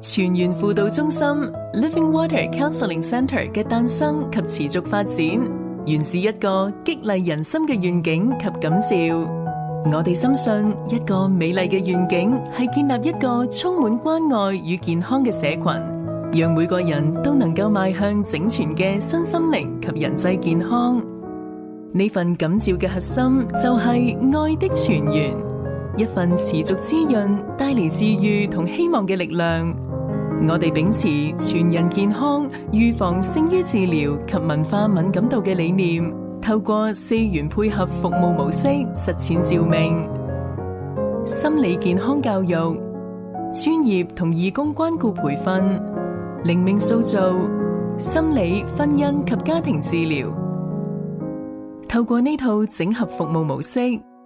全員輔導中心 Living Water Counseling Centre 嘅誕生及持續發展，源自一個激勵人心嘅願景及感召。我哋深信一個美麗嘅願景係建立一個充滿關愛與健康嘅社群，讓每個人都能夠邁向整全嘅身心靈及人際健康。呢份感召嘅核心就係愛的泉源，一份持續滋潤、帶嚟治癒同希望嘅力量。我哋秉持全人健康、預防勝於治療及文化敏感度嘅理念，透過4元配合服務模式實踐召命。心理健康教育、專業同義工關顧培訓、靈命塑造、心理、婚姻及家庭治療。透過呢套整合服務模式，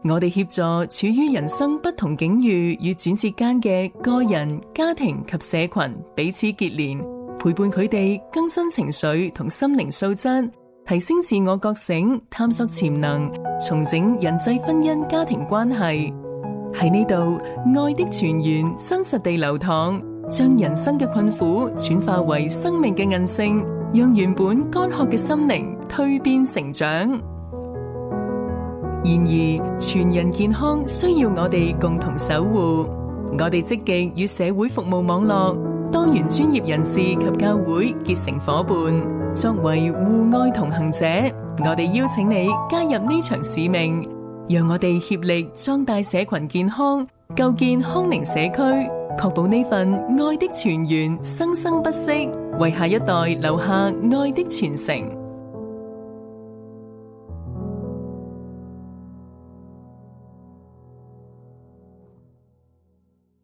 我哋協助處於人生不同境遇與轉折間嘅個人、家庭及社群彼此結連，陪伴佢哋更新情緒同心靈素質，提升自我覺醒，探索潛能，重整人際婚姻家庭關係。喺呢度，愛的泉源真實地流淌，將人生嘅困苦轉化為生命嘅韌性，讓原本乾涸嘅心靈蛻變成長。然而，全人健康需要我哋共同守護。我哋積極與社會服務網絡、多元專業人士及教會結成夥伴，作為互愛同行者，我哋邀請你加入呢場使命，讓我哋協力壯大社群健康，構建康寧社區，確保呢份愛的泉源生生不息，為下一代留下愛的傳承。